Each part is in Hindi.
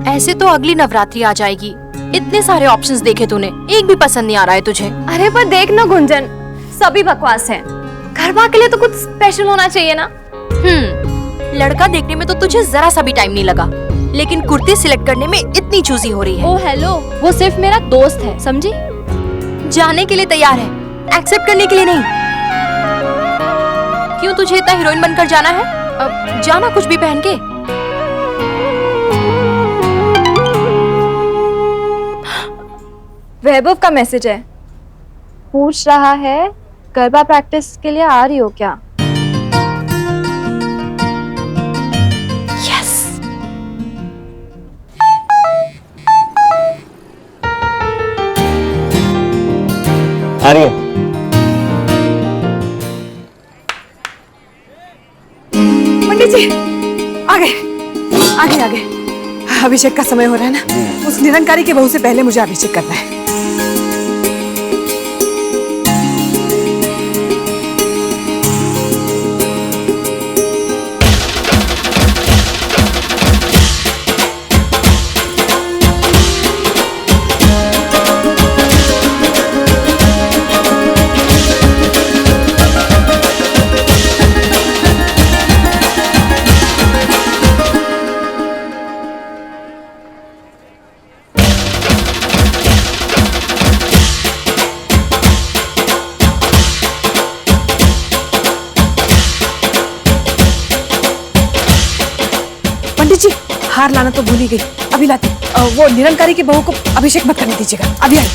ऐसे तो अगली नवरात्रि आ जाएगी। इतने सारे ऑप्शंस देखे तूने, एक भी पसंद नहीं आ रहा है तुझे। अरे पर देख ना गुंजन, सभी बकवास है। गरबा के लिए तो कुछ स्पेशल होना चाहिए ना। लड़का देखने में तो तुझे जरा सा भी टाइम नहीं लगा, लेकिन कुर्ती सिलेक्ट करने में इतनी चूजी हो रही है। ओ हेलो, वो सिर्फ मेरा दोस्त है, समझी? जाने के लिए तैयार है, एक्सेप्ट करने के लिए नहीं। क्यों तुझे इतना हीरोइन बनकर जाना है? अब जाना कुछ भी पहन के। वैभव का मैसेज है, पूछ रहा है गरबा प्रैक्टिस के लिए आ रही हो क्या? यस। आ रही है। पंडित जी आगे अभिषेक का समय हो रहा है ना, उस निरंकारी के बहू से पहले मुझे अभिषेक करना है। पंडित जी हार लाना तो भूल ही गई, अभी लाती। वो निरंकारी की बहू को अभिषेक मत करने दीजिएगा, अभी आई।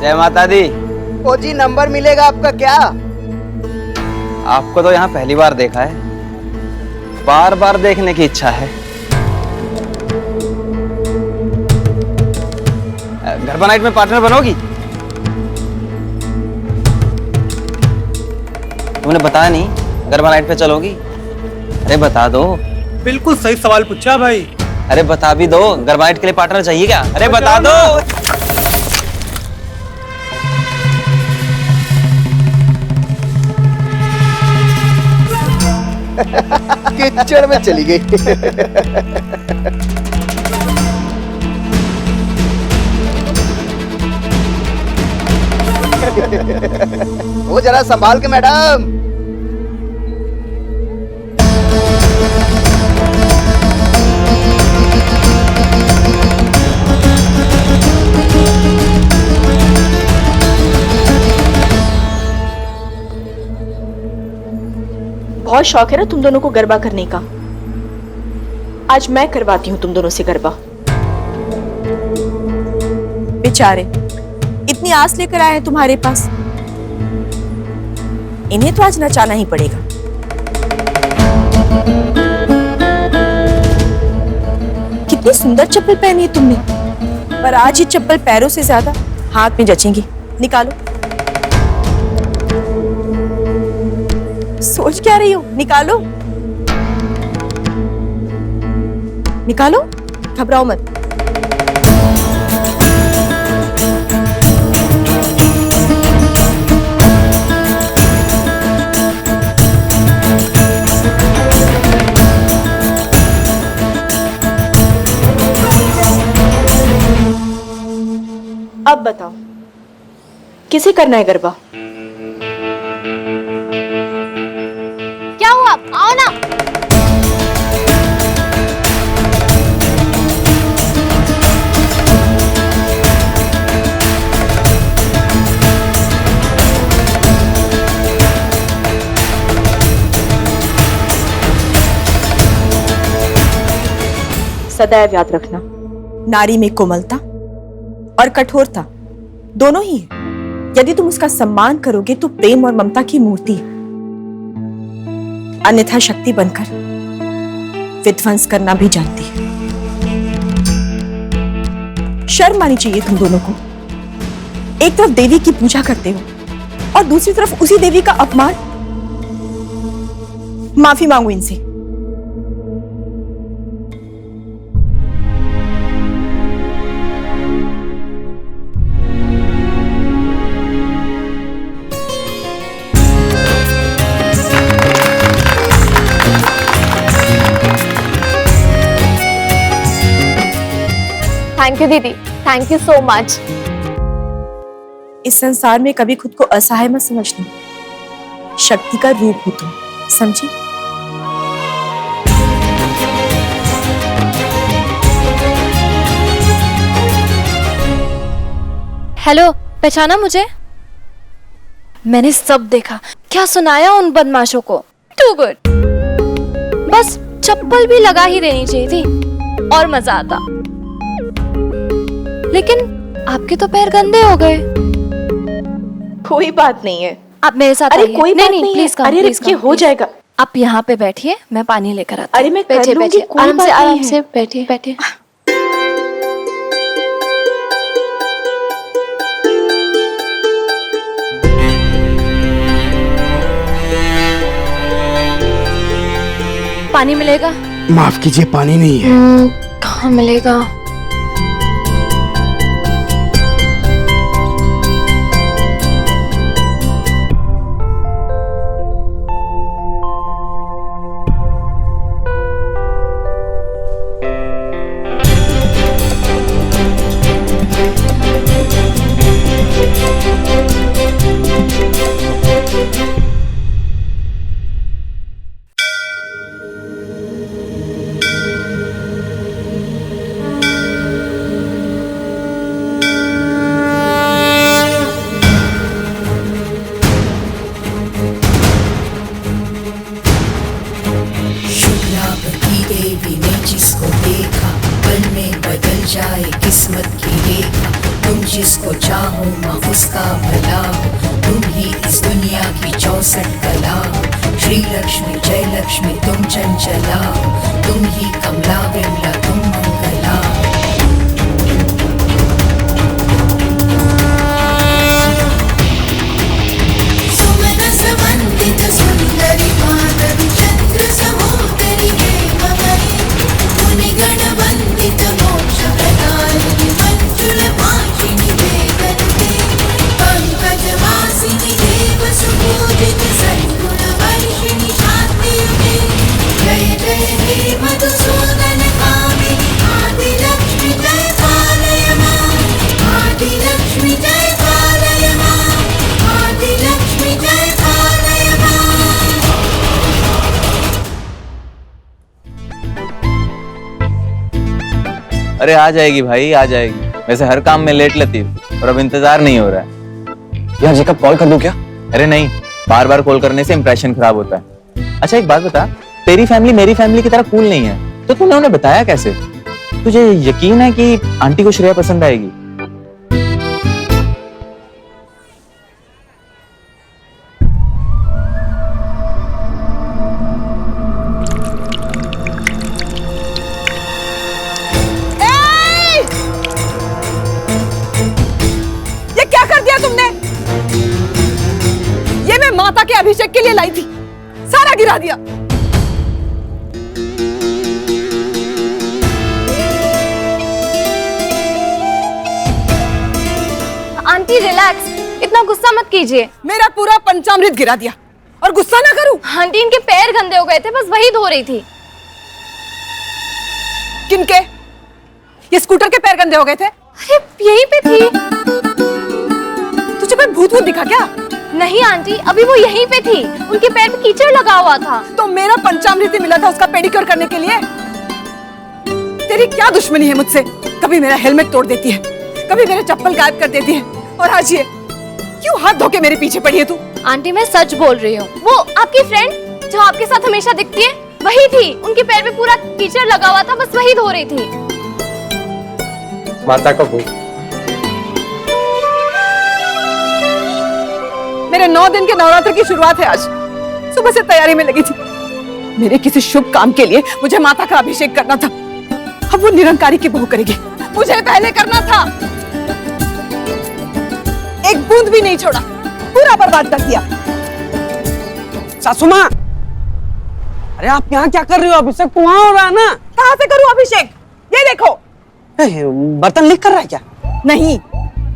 जय माता दी। ओ जी, नंबर मिलेगा आपका क्या? आपको तो यहाँ पहली बार देखा है, बार बार देखने की इच्छा है। गरबा नाइट में पार्टनर बनोगी? तुमने बताया नहीं गरबा नाइट पे चलोगी? अरे बता दो। बिल्कुल सही सवाल पूछा भाई। अरे बता भी दो, गरबा नाइट के लिए पार्टनर चाहिए क्या? अरे बता दो। कीचड़ में चली गई। वो जरा संभाल के मैडम। बहुत शौक है ना तुम दोनों को गरबा करने का। आज मैं करवाती हूँ तुम दोनों से गरबा। बेचारे इतनी आस लेकर आए हैं तुम्हारे पास, इन्हें तो आज नचाना ही पड़ेगा। कितनी सुंदर चप्पल पहनी है तुमने, पर आज ये चप्पल पैरों से ज्यादा हाथ में जचेंगी। निकालो। सोच क्या रही हो? निकालो निकालो, घबराओ मत। अब बताओ किसे करना है गरबा? क्या हुआ? आओ ना। सदैव याद रखना, नारी में कोमलता और कठोरता दोनों ही है। यदि तुम उसका सम्मान करोगे तो प्रेम और ममता की मूर्ति है, अन्यथा शक्ति बनकर विध्वंस करना भी जानती है। शर्म आनी चाहिए तुम दोनों को। एक तरफ देवी की पूजा करते हो और दूसरी तरफ उसी देवी का अपमान। माफी मांगो इनसे। थैंक यू दीदी, थैंक यू सो मच। इस संसार में कभी खुद को असहाय मत समझना, शक्ति का रूप हो तुम, समझी? हेलो, पहचाना मुझे? मैंने सब देखा, क्या सुनाया उन बदमाशों को। Too good. बस चप्पल भी लगा ही देनी चाहिए थी और मजा आता। लेकिन आपके तो पैर गंदे हो गए। कोई बात नहीं है, आप मेरे साथ अरे आइए। कोई बात नहीं प्लीज है। कम, अरे प्लीज ये कम, हो प्लीज। जाएगा। आप यहाँ पे बैठिए, मैं पानी लेकर आती हूँ। अरे मैं कर बैठिए, लूंगी, बैठिए, कोई आराम बात से, नहीं आराम है। से बैठिए, बैठिए। पानी मिलेगा? माफ कीजिए, पानी नहीं है। कहाँ मिलेगा? जाए किस्मत की रेखा, तुम जिसको चाहो माँ उसका भला हो, तुम ही इस दुनिया की 64 कला हो। श्री लक्ष्मी जय लक्ष्मी तुम चंचला हो, तुम ही कमला विमला तुम मंगला हो। सुमनस वंदित सुंदरी माधवी चंद्र सहोदरी हेममयी, मुनि गण वंदित मोक्ष प्रदायिनी मंजुल भाषिणी वेदन्ते, पंकज वासिनी देव सुपूजित सद्गुण वर्षिणी शान्तियुते। जय जय हे मधुसूदन कामिनी आदि लक्ष्मी जय पालय मां, आदि लक्ष्मी जय पालय मां, आदि लक्ष्मी जय पालय मां। अरे आ जाएगी भाई, आ जाएगी। वैसे हर काम में लेट लतीफ, और अब इंतजार नहीं हो रहा है। यार जेकब कॉल कर दूं क्या? अरे नहीं, बार बार कॉल करने से इंप्रेशन खराब होता है। अच्छा एक बात बता, तेरी फैमिली मेरी फैमिली की तरह कूल नहीं है, तो तूने उन्हें बताया कैसे? तुझे यकीन है कि आंटी को श्रेया पसंद आएगी? ये क्या कर दिया तुमने? ये मैं माता के अभिषेक के लिए लाई थी, सारा गिरा दिया। आंटी रिलैक्स, इतना गुस्सा मत कीजिए। मेरा पूरा पंचामृत गिरा दिया और गुस्सा ना करूं? आंटी इनके पैर गंदे हो गए थे, बस वही धो रही थी। किनके? ये स्कूटर के पैर गंदे हो गए थे? अरे यहीं पे थी। तुझे कोई भूत वूत दिखा क्या? नहीं आंटी, अभी वो यहीं पे थी, उनके पैर पे कीचड़ लगा हुआ था। तो मेरा पंचामृत ही मिला था उसका पेडिक्योर करने के लिए। तेरी क्या दुश्मनी है मुझसे? कभी मेरा हेलमेट तोड़ देती है, कभी मेरे चप्पल गायब कर देती है, और आज ये क्यों हाथ धो के मेरे पीछे पड़ी है तू? आंटी मैं सच बोल रही हूँ। वो आपकी फ्रेंड जो आपके साथ हमेशा दिखती है, वही थी, उनके पैर पे पूरा कीचड़ लगा हुआ था, बस वही धो रही थी। माता का भोग। मेरे 9 दिन के नवरात्र की शुरुआत है आज। सुबह से तैयारी में लगी थी। मेरे किसी शुभ काम के लिए मुझे माता का अभिषेक करना था। अब वो निरंकारी की बहू करेगी, मुझे पहले करना था। एक बूंद भी नहीं छोड़ा, पूरा बर्बाद कर दिया। सासू माँ, अरे आप यहाँ क्या कर रही हो? अभिषेक तो वहाँ हो रहा है ना। कहाँ से करूं अभिषेक? ये देखो। बर्तन लीक कर रहा है क्या? नहीं,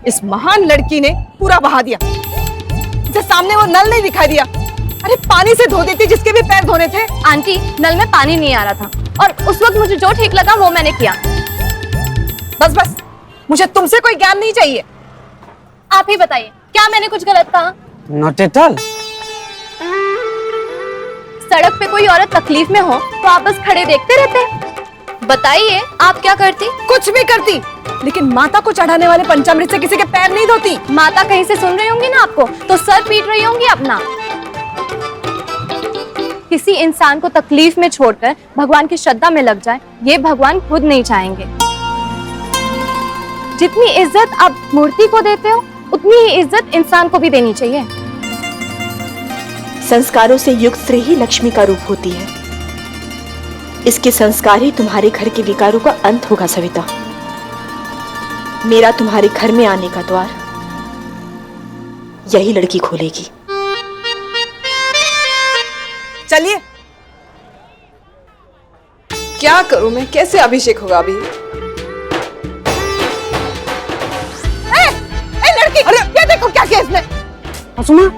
इस महान लड़की ने पूरा बहा दिया। जब सामने वो नल नहीं दिखाई दिया, अरे पानी से धो देती जिसके भी पैर धोने थे। आंटी, नल में पानी नहीं आ रहा था और उस वक्त मुझे जो ठीक लगा वो मैंने किया। बस बस, मुझे तुमसे कोई ज्ञान नहीं चाहिए। आप ही बताइए, क्या मैंने कुछ गलत कहा? Not at all. सड़क पे कोई औरत तकलीफ में हो तो आप बस खड़े देखते रहते? बताइए, आप क्या करती? कुछ भी करती, लेकिन माता को चढ़ाने वाले पंचामृत से किसी के पैर नहीं धोती। माता कहीं से सुन रही होंगी ना आपको, तो सर पीट रही होंगी अपना। किसी इंसान को तकलीफ में छोड़कर भगवान की श्रद्धा में लग जाए, ये भगवान खुद नहीं चाहेंगे। जितनी इज्जत आप मूर्ति को देते हो, उतनी ही इज्जत इंसान को भी देनी चाहिए। संस्कारों से युक्त स्त्री ही लक्ष्मी का रूप होती है। इसके संस्कार ही तुम्हारे घर के विकारों का अंत होगा सविता। मेरा तुम्हारे घर में आने का द्वार यही लड़की खोलेगी। चलिए, क्या करूं मैं? कैसे अभिषेक होगा अभी? ए लड़की, अरे ये देखो क्या किया इसने। सासू माँ,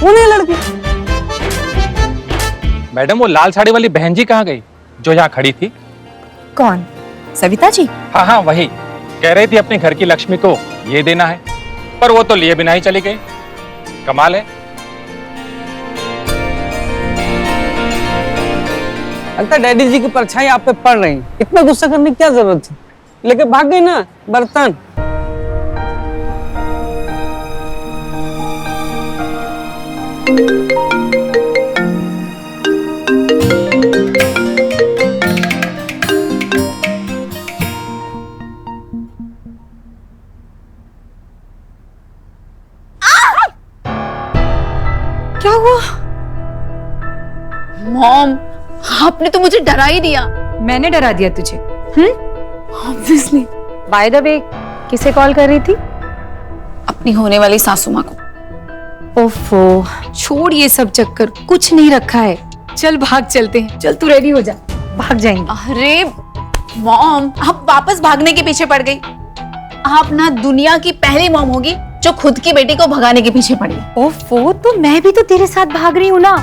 कौन है लड़की? मैडम, वो लाल साड़ी वाली बहन जी कहाँ गई जो यहाँ खड़ी थी? कौन? सविता जी? हाँ हाँ, वही। कह रही थी अपने घर की लक्ष्मी को ये देना है, पर वो तो लिए बिना ही चली गई। कमाल है। लगता है डैडी जी की परछाई आप पे पड़ रही। इतना गुस्सा करने की क्या जरूरत थी? लेके भाग गई ना बर्तन। क्या हुआ? मॉम, आपने तो मुझे डरा ही दिया। मैंने डरा दिया तुझे? ऑब्वियसली। बाय द वे, किसे कॉल कर रही थी? अपनी होने वाली सासू माँ को। ओफो, छोड़ ये सब चक्कर, कुछ नहीं रखा है। चल भाग चलते हैं। चल तू रेडी हो जा, भाग जाएंगे। अरे मॉम, आप वापस भागने के पीछे पड़ गई। आप ना दुनिया की पहली मॉम होगी जो खुद की बेटी को भगाने के पीछे पड़ी। ओफो, तो मैं भी तो तेरे साथ भाग रही हूँ ना।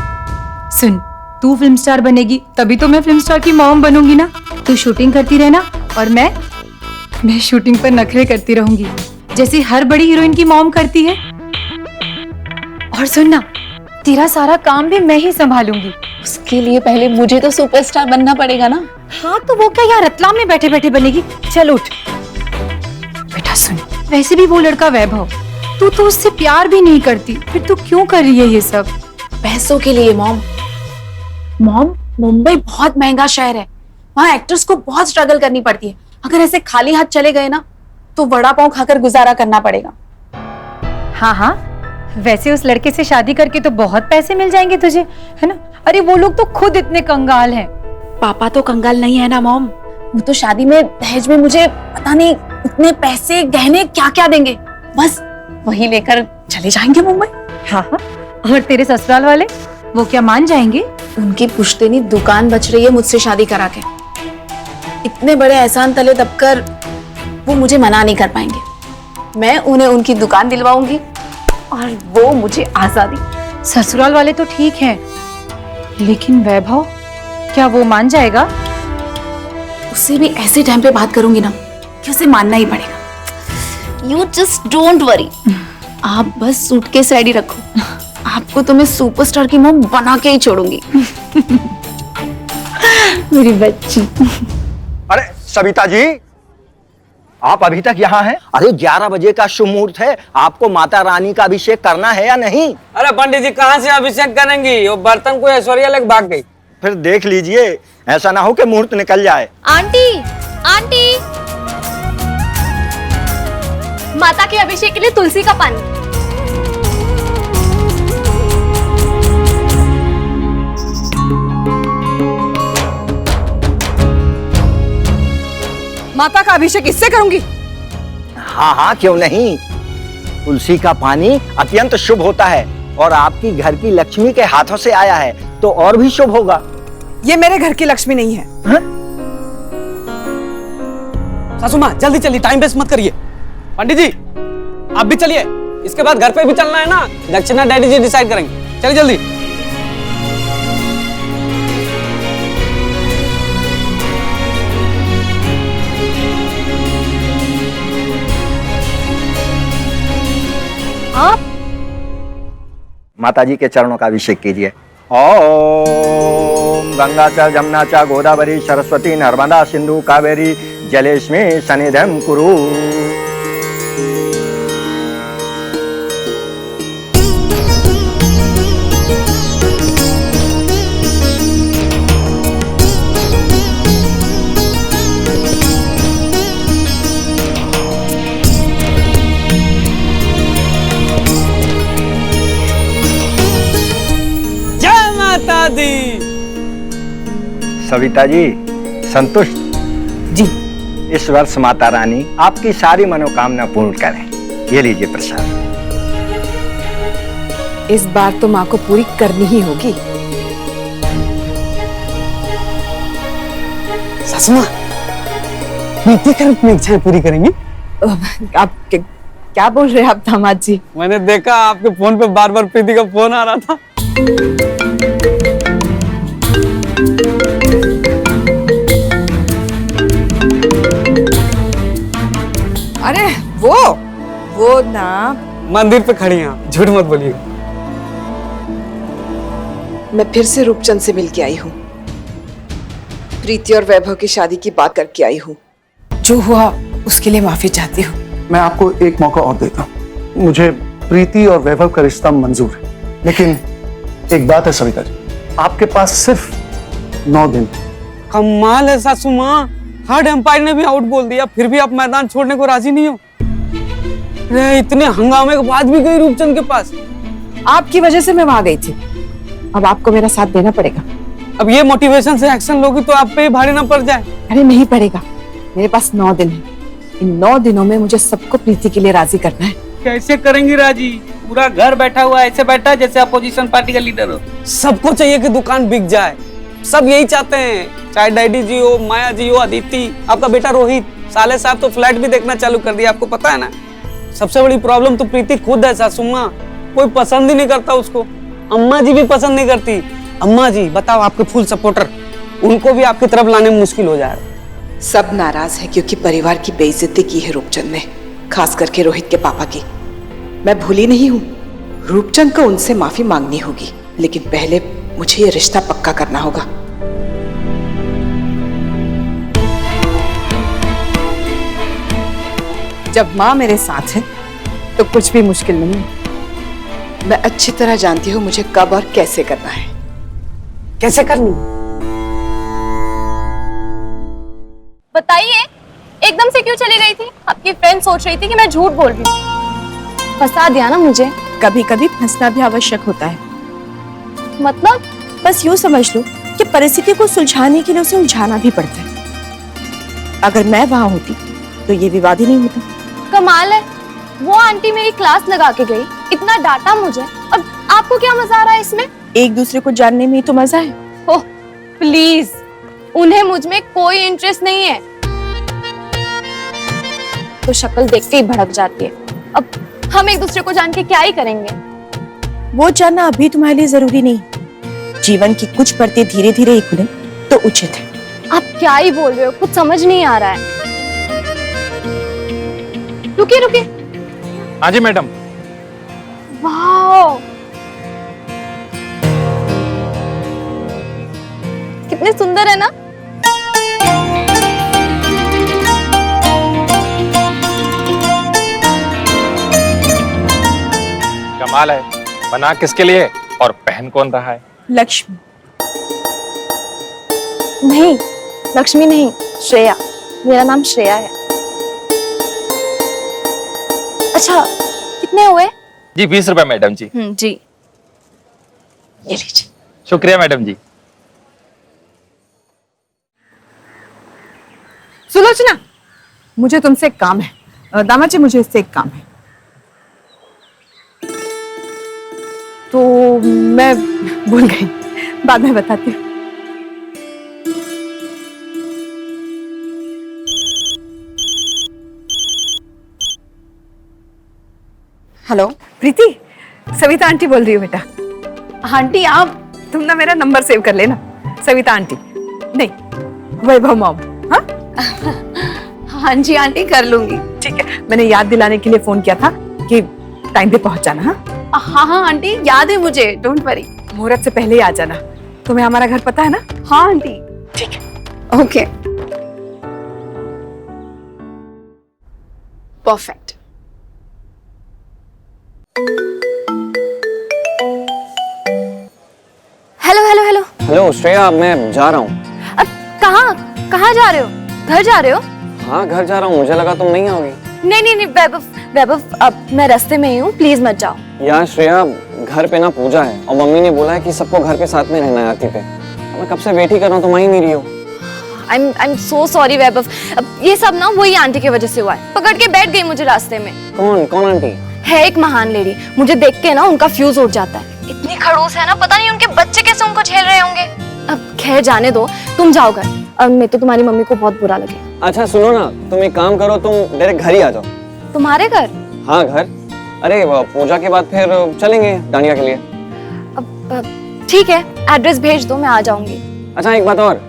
सुन, तू फिल्म स्टार बनेगी तभी तो मैं फिल्म स्टार की मॉम बनूंगी ना। तू शूटिंग करती रहना और मैं शूटिंग पर नखरे करती रहूंगी, जैसे हर बड़ी हीरोइन की मॉम करती है। और सुन ना, तेरा सारा काम भी मैं ही संभालूंगी। उसके लिए पहले मुझे तो सुपरस्टार बनना पड़ेगा ना। हाँ, तो वो क्या यहाँ रतलाम में बैठे बैठे बनेगी? चल उठ। बेटा सुन, वैसे भी वो लड़का वैभव, तू तो उससे प्यार भी नहीं करती, फिर तू क्यों कर रही है ये सब? पैसों के लिए मॉम। मॉम, मुंबई बहुत महंगा शहर है, वहाँ एक्टर्स को बहुत स्ट्रगल करनी पड़ती है। अगर ऐसे खाली हाथ चले गए ना तो वड़ा पाव खाकर गुजारा करना पड़ेगा। हाँ हाँ, वैसे उस लड़के से शादी करके तो बहुत पैसे मिल जाएंगे तुझे, है ना? अरे वो लोग तो खुद इतने कंगाल हैं। पापा तो कंगाल नहीं है ना मॉम, वो तो शादी में दहेज में मुझे पता नहीं इतने पैसे गहने क्या क्या देंगे, बस वही लेकर चले जाएंगे मुंबई। हाँ हाँ, और तेरे ससुराल वाले वो क्या मान जाएंगे? उनकी पुश्तैनी दुकान बच रही है मुझसे शादी करा के। इतने बड़े एहसान तले दबकर वो मुझे मना नहीं कर पाएंगे। मैं उन्हें उनकी दुकान दिलवाऊंगी और वो मुझे आजादी। ससुराल वाले तो ठीक हैं, लेकिन वैभव, क्या वो मान जाएगा? उससे भी ऐसे टाइम पे बात करूंगी ना कि उसे मानना ही पड़ेगा। यू जस्ट डोंट वरी, आप बस सूटकेस रेडी रखो, आपको तो मैं सुपरस्टार की मॉम बना के ही छोड़ूंगी। मेरी बच्ची। अरे सविता जी, आप अभी तक यहाँ हैं? अरे 11 बजे का शुभ मुहूर्त है, आपको माता रानी का अभिषेक करना है या नहीं? अरे पंडित जी कहाँ से अभिषेक करेंगी? वो बर्तन को ऐश्वर्या लेकर भाग गई। फिर देख लीजिए, ऐसा ना हो कि मुहूर्त निकल जाए। आंटी, आंटी, माता के अभिषेक के लिए तुलसी का पानी। माता का अभिषेक इससे करूंगी? हाँ हाँ, क्यों नहीं। तुलसी का पानी अत्यंत शुभ होता है और आपकी घर की लक्ष्मी के हाथों से आया है तो और भी शुभ होगा। ये मेरे घर की लक्ष्मी नहीं है। सासू माँ जल्दी चलिए, टाइम वेस्ट मत करिए। पंडित जी आप भी चलिए, इसके बाद घर पे भी चलना है ना, दक्षिणा डैडी जी डिसाइड करेंगे। चलिए जल्दी। आप माता जी के चरणों का अभिषेक कीजिए। ओम गंगा च जमुना च गोदावरी सरस्वती नर्मदा सिंधु कावेरी जलेस्मिन् सन्निधिं कुरु। जय माता दी। सविता जी संतुष्ट? जी। इस वर्ष माता रानी आपकी सारी मनोकामना पूर्ण करें। ये लीजिए प्रसाद। इस बार तो माँ को पूरी करनी ही होगी। सासू माँ प्रीति कर अपनी इच्छाएं पूरी करेंगी। आप क्या बोल रहे हैं आप दामाद जी? मैंने देखा आपके फोन पे बार बार प्रीति का फोन आ रहा था। अरे वो ना मंदिर पे खड़ी हैं आप, झूठ मत बोलिए। मैं फिर से रूपचंद से मिलके आई हूँ। प्रीति और वैभव की शादी की बात करके आई हूँ। जो हुआ उसके लिए माफी चाहती हूँ। मैं आपको एक मौका और देता हूँ। मुझे प्रीति और वैभव का रिश्ता मंजूर है, लेकिन एक बात है सविता जी, आपके पास सिर्फ 9 दिन। कमाल है सासू माँ, थर्ड एम्पायर ने भी आउट बोल दिया, फिर भी आप मैदान छोड़ने को राजी नहीं हो। रे इतने हंगामे के बाद भी गई रूपचंद के पास। आपकी वजह से मैं वहां गई थी, अब आपको मेरा साथ देना पड़ेगा। अब ये मोटिवेशन से एक्शन लोगी तो आप पे ही भारी ना पड़ जाए। अरे नहीं पड़ेगा, मेरे पास 9 दिन है। इन 9 दिनों में मुझे सबको प्रीति के लिए राजी करना है। कैसे करेंगी राजी? पूरा घर बैठा हुआ ऐसे बैठा जैसे अपोजिशन पार्टी का लीडर हो। सबको चाहिए कि दुकान बिक जाए, सब यही चाहते हैं, चाहे डैडी जी हो, माया जी हो, अदिति, आपका बेटा रोहित, साले साहब तो फ्लैट भी देखना चालू कर दिया, आपको पता है ना। सबसे बड़ी प्रॉब्लम तो प्रीति खुद है सासू माँ, कोई पसंद ही नहीं करता उसको। अम्मा जी भी पसंद नहीं करती। अम्मा जी बताओ, आपके फुल सपोर्टर, उनको भी आपकी तरफ लाने में मुश्किल हो जा रहा है। सब नाराज है क्योंकि परिवार की बेइज्जती की है रूपचंद ने, खास करके रोहित के पापा की। मैं भूली नहीं हूँ, रूपचंद को उनसे माफी मांगनी होगी, लेकिन पहले मुझे ये रिश्ता पक्का करना होगा। जब माँ मेरे साथ है तो कुछ भी मुश्किल नहीं है। मैं अच्छी तरह जानती हूँ मुझे कब और कैसे करना है। कैसे करनी? बताइए, एकदम से क्यों चली गई थी? आपकी फ्रेंड सोच रही थी कि मैं झूठ बोल रही हूँ। फंसा दिया ना मुझे। कभी कभी फंसना भी आवश्यक होता है। मतलब? बस यूं समझ लो कि परिस्थिति को सुलझाने के लिए उसे उलझाना भी पड़ता है। अगर मैं वहां होती तो ये विवाद ही नहीं होता। कमाल है, वो आंटी मेरी क्लास लगा के गई, इतना डांटा मुझे, और आपको क्या मजा आ रहा है इसमें? एक दूसरे को जानने में ही तो मजा है। ओह प्लीज, उन्हें मुझ में कोई इंटरेस्ट नहीं है। तो शक्ल देख के ही भड़क जाती है। अब हम एक दूसरे को जान के क्या ही करेंगे? वो जानना अभी तुम्हारे लिए जरूरी नहीं। जीवन की कुछ परतें धीरे धीरे ही खुले तो उचित है। आप क्या ही बोल रहे हो, कुछ समझ नहीं आ रहा है। रुकिए रुकिए। हाँ जी मैडम। वाह, कितने सुंदर है ना। कमाल है, बना किसके लिए और पहन कौन रहा है? लक्ष्मी। नहीं, लक्ष्मी नहीं, श्रेया। मेरा नाम श्रेया है। अच्छा, कितने हुए? जी 20 रुपए मैडम जी। जी, ये लीजिए। शुक्रिया मैडम जी। सुलोचना, मुझे तुमसे एक काम है। दामाद जी, मुझे इससे एक काम है। तो मैं भूल गई, बाद में बताती हूँ। हेलो प्रीति, सविता आंटी बोल रही हूँ बेटा। आंटी आप, तुम ना मेरा नंबर सेव कर लेना। सविता आंटी नहीं, वैभव मॉम। हाँ हाँ जी आंटी, कर लूंगी। ठीक है, मैंने याद दिलाने के लिए फोन किया था कि टाइम पे पहुंच जाना। हाँ हाँ हाँ आंटी, याद है मुझे, डोंट वरी। मुहूर्त से पहले ही आ जाना। तुम्हें हमारा घर पता है ना? हाँ आंटी। ठीक है, okay, perfect. Hello hello hello. Hello Shreya, मैं जा रहा हूँ। अब कहाँ जा रहे हो? घर जा रहे हो? हाँ घर जा रहा हूँ, मुझे लगा तुम नहीं आओगी। नहीं वैभव, वैभव अब मैं रास्ते में ही हूँ, प्लीज मत जाओ। यार श्रेया, घर पे ना पूजा है और मम्मी ने बोला है कि सबको घर पे साथ में रहना है आरती पे। मैं कब से वेट ही कर रहा हूँ, तुम आ ही नहीं रही हो। I'm so sorry वैभव। अब ये सब ना वही आंटी की वजह से हुआ है। पकड़ के बैठ गई मुझे रास्ते में। कौन आंटी? है एक महान लेडी, मुझे देख के ना उनका फ्यूज उड़ जाता है। इतनी खड़ूस है ना, पता नहीं उनके बच्चे कैसे उनको झेल रहे होंगे। अब खैर जाने दो, तुम जाओ घर। अब मैं तो तुम्हारी मम्मी को बहुत बुरा लगे। अच्छा सुनो ना, तुम एक काम करो, तुम डायरेक्ट घर ही आ जाओ। तुम्हारे घर? हाँ घर। अरे पूजा के बाद फिर चलेंगे डांडिया के लिए। अब ठीक है, एड्रेस भेज दो, मैं आ जाऊंगी। अच्छा एक बात और,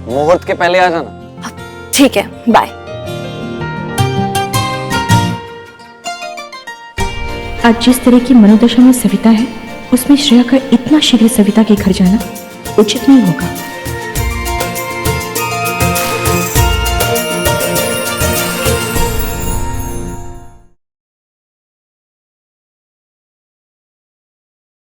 मुहूर्त के पहले आ जाना। ठीक है, बाय। आज जिस तरह की मनोदशा में सविता है, उसमें श्रेया का इतना शीघ्र सविता के घर जाना उचित नहीं होगा।